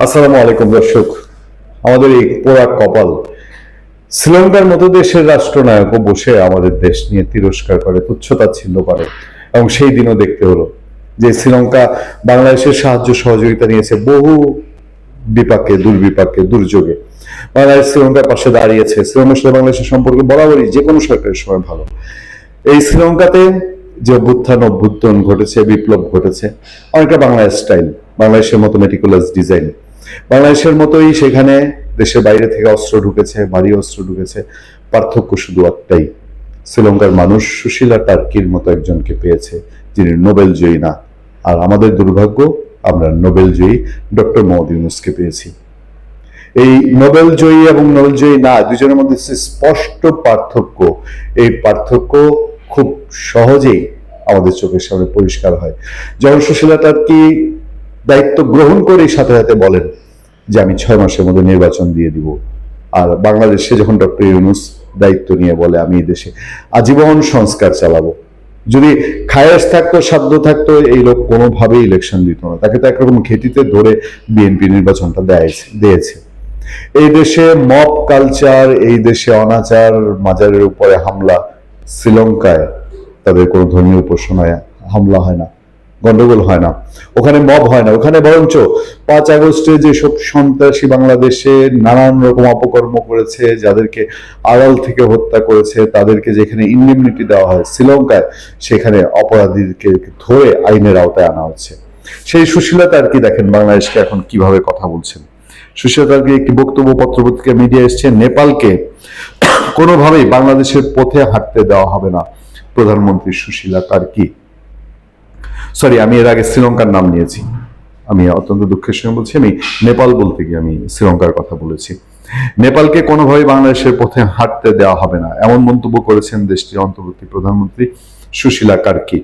আসসালামু আলাইকুম দর্শক। আমাদের এই পোড়া কপাল, শ্রীলঙ্কার মতো দেশের রাষ্ট্রনায়কও বসে আমাদের দেশ নিয়ে তিরস্কার করে, তুচ্ছতাচ্ছিল্য করে। এবং সেই দিনও দেখতে হলো যে শ্রীলঙ্কা বাংলাদেশের সাহায্য সহযোগিতা নিয়েছে বহু বিপাকে, দুর্বিপাকে, দুর্যোগে। বাংলাদেশ শ্রীলঙ্কার পাশে দাঁড়িয়েছে। শ্রীলঙ্কার সাথে বাংলাদেশের সম্পর্ক বরাবরই যে কোনো সরকারের সময় ভালো। এই শ্রীলঙ্কাতে যে অভ্যুত্থান ঘটেছে, বিপ্লব ঘটেছে, অনেকটা বাংলাদেশ স্টাইল, বাংলাদেশের মতো মেটিকুলাস ডিজাইন, বাংলাদেশের মতোই সেখানে দেশের বাইরে থেকে অস্ত্র ঢুকেছে, ভারী অস্ত্র ঢুকেছে। পার্থক্য শুধু একটাই, শ্রীলঙ্কার মানুষ সুশীলা টার্কির মতো একজনকে পেয়েছে যিনি নোবেল জয়ী না। আর আমাদের দুর্ভাগ্য, আমরা নোবেল জয়ী ডক্টর মোহাম্মদ ইউনূসকে পেয়েছি। এই নোবেল জয়ী এবং নোবেল জয়ী না, দুজনের মধ্যে স্পষ্ট পার্থক্য। এই পার্থক্য খুব সহজেই আমাদের চোখের সামনে পরিষ্কার হয় যখন সুশীলা টার্কি দায়িত্ব গ্রহণ করে সাথে সাথে বলেন যে আমি 6 মাসের মধ্যে নির্বাচন দিয়ে দিব। আর বাংলাদেশে যখন ডক্টর ইউনূস দায়িত্ব নিয়ে বলে আমি এই দেশে আজীবন সংস্কার চালাবো। যদি খায়েশ থাকতো, সাধ্য থাকতো, এই লোক কোনোভাবেই ইলেকশন দিত না। তাকে তো একরকম ঘেঁটিতে ধরে বিএনপি নির্বাচনটা দিয়েছে। এই দেশে মব কালচার, এই দেশে অনাচার, মাজারের উপরে হামলা। শ্রীলঙ্কায় তাদের কোনো ধর্মীয় উপাসনায় হামলা হয় না, গন্ডগোল হয় না, ওখানে মব হয় না। ওখানে বরঞ্চ 5 আগস্টে যেসব সন্ত্রাসী বাংলাদেশে নানান রকম অপকর্ম করেছে, যাদেরকে আড়াল থেকে হত্যা করেছে, তাদেরকে যেখানে ইন্ডেমনিটি দেওয়া হয়, শ্রীলঙ্কায় সেখানে অপরাধীকে ধরে আইনের আওতায় আনা হচ্ছে। সেই সুশীলা টার্কি দেখেন বাংলাদেশকে এখন কিভাবে কথা বলছেন। সুশীলা টার্কি একটি বক্তব্য পত্রপত্রিকা মিডিয়া এসছে, নেপালকে কোনোভাবেই বাংলাদেশের পথে হাঁটতে দেওয়া হবে না। প্রধানমন্ত্রী সুশীলা টার্কি, সরি আমি এর আগে শ্রীলঙ্কার নাম নিয়েছি, আমি অত্যন্ত দুঃখের সঙ্গে বলছি, আমি নেপাল বলতে গিয়ে আমি শ্রীলঙ্কার কথা বলেছি। নেপালকে কোনোভাবেই বাংলাদেশের পথে হাঁটতে দেওয়া হবে না, এমন মন্তব্য করেছেন দেশটির অন্তর্বর্তী প্রধানমন্ত্রী সুশীলা টার্কি।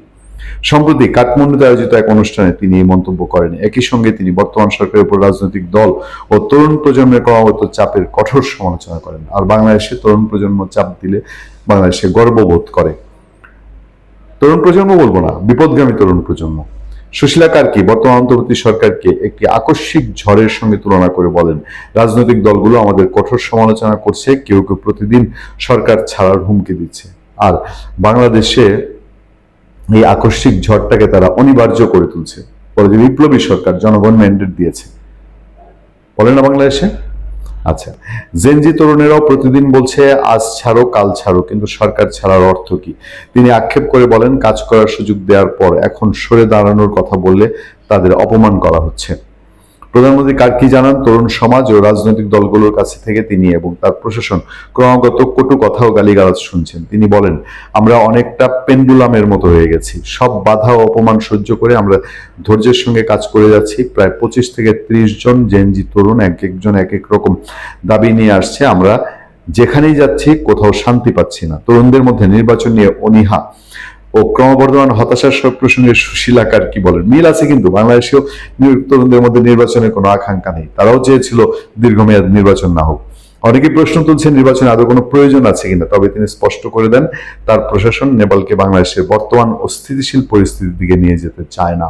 সম্প্রতি কাঠমান্ডুতে আয়োজিত এক অনুষ্ঠানে তিনি এই মন্তব্য করেন। একই সঙ্গে তিনি বর্তমান সরকারের উপর রাজনৈতিক দল ও তরুণ প্রজন্মের ক্রমাগত চাপের কঠোর সমালোচনা করেন। আর বাংলাদেশে তরুণ প্রজন্ম চাপ দিলে বাংলাদেশে গর্ববোধ করে। তরুণ প্রজন্ম বলবো না, বিপদগামী তরুণ প্রজন্ম। সুশীলা টার্কি বর্তমান অন্তর্বর্তী সরকারকে একটি আকস্মিক ঝড়ের সঙ্গে তুলনা করে বলেন, রাজনৈতিক দলগুলো আমাদের কঠোর সমালোচনা করছে, কেউ কেউ প্রতিদিন সরকার ছাড়ার হুমকি দিচ্ছে। আর বাংলাদেশে এই আকস্মিক ঝড়টাকে তারা অনিবার্য করে তুলছে, বলে যে বিপ্লবী সরকার, জনগণ ম্যান্ডেট দিয়েছে, বলে না বাংলাদেশে। আচ্ছা, জেনজি তরুণেরাও প্রতিদিন বলছে আজ ছাড়ো কাল ছাড়ো, কিন্তু সরকার ছাড়ার অর্থ কি? তিনি আক্ষেপ করে বলেন, কাজ করার সুযোগ দেওয়ার পর এখন সরে দাঁড়ানোর কথা বললে তাদের অপমান করা হচ্ছে। প্রধানমন্ত্রী কার্কি জানান, তরুণ সমাজ ও রাজনৈতিক দলগুলোর কাছে থেকে তিনি এবং তার প্রশাসন ক্রমাগত কটু কথা ও গালিগালাজ শুনছেন। তিনি বলেন, আমরা অনেকটা পেন্ডুলামের মতো হয়ে গেছি। সব বাধা ও অপমান সহ্য করে আমরা ধৈর্যের সঙ্গে কাজ করে যাচ্ছি। প্রায় 25 থেকে 30 জন জেনজি তরুণ এক একজন এক এক রকম দাবি নিয়ে আসছে। আমরা যেখানেই যাচ্ছি কোথাও শান্তি পাচ্ছি না। তরুণদের মধ্যে নির্বাচন নিয়ে অনীহা ও ক্রমবর্ধমান হতাশার সব প্রসঙ্গে সুশীলা টার্কি বলেন, মিল আছে, কিন্তু বাংলাদেশেও তরুণদের মধ্যে নির্বাচনের কোনো আকাঙ্ক্ষা নেই। তারাও চেয়েছিল দীর্ঘমেয়াদ নির্বাচন না হোক। অনেকেই প্রশ্ন তুলছেন নির্বাচনে আদৌ কোনো প্রয়োজন আছে কিনা। তবে তিনি স্পষ্ট করে দেন, তার প্রশাসন নেপালকে বাংলাদেশের বর্তমান অস্থিতিশীল পরিস্থিতির দিকে নিয়ে যেতে চায় না।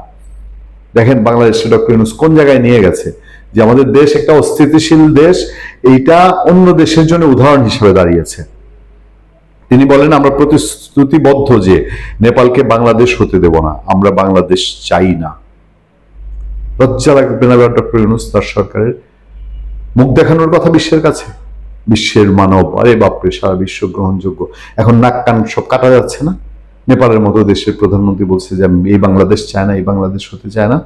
দেখেন বাংলাদেশে ডক্টর ইউনূস কোন জায়গায় নিয়ে গেছে, যে আমাদের দেশ একটা অস্থিতিশীল দেশ, এইটা অন্য দেশের জন্য উদাহরণ হিসেবে দাঁড়িয়েছে। তিনি বলেন, আমরা প্রতিশ্রুতিবদ্ধ যে নেপালকে বাংলাদেশ হতে দেব না, আমরা বাংলাদেশ চাই না। লজ্জা লাগবে না ডক্টর ইউনূস তার সরকারের? মুখ দেখানোর কথা বিশ্বের কাছে, বিশ্বের মানব, আরে বাপরে, সারা বিশ্ব গ্রহণযোগ্য। এখন নাক কান সব কাটা যাচ্ছে না? নেপালের মতো দেশের প্রধানমন্ত্রী বলছে যে এই বাংলাদেশ চায় না, এই বাংলাদেশ হতে চায় না।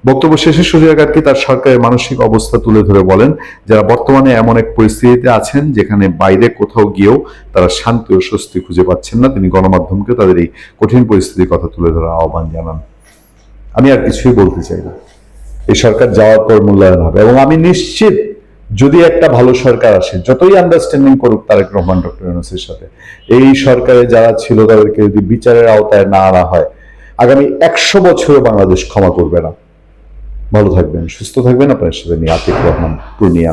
বক্তব্য শেষে সুশীলা টার্কি তার সরকারের মানসিক অবস্থা তুলে ধরে বলেন, যারা বর্তমানে এমন এক পরিস্থিতিতে আছেন যেখানে বাইরে কোথাও গিয়েও তারা শান্তি ও স্বস্তি খুঁজে পাচ্ছেন না। তিনি গণমাধ্যমকে তাদের এই কঠিন পরিস্থিতির কথা তুলে ধরার আহ্বান জানান। আমি আর কিছুই বলতে চাই না। এই সরকার যাওয়ার পর মূল্যায়ন হবে, এবং আমি নিশ্চিত যদি একটা ভালো সরকার আসে, যতই আন্ডারস্ট্যান্ডিং করুক তারেক রহমান ডক্টর ইউনূসের সাথে, এই সরকারে যারা ছিল তাদেরকে যদি বিচারের আওতায় না আনা হয়, আগামী 100 বছরও বাংলাদেশ ক্ষমা করবে না। ভালো থাকবেন, সুস্থ থাকবেন। আপনার সাথে আতিক রহমান, পূর্ণিয়া।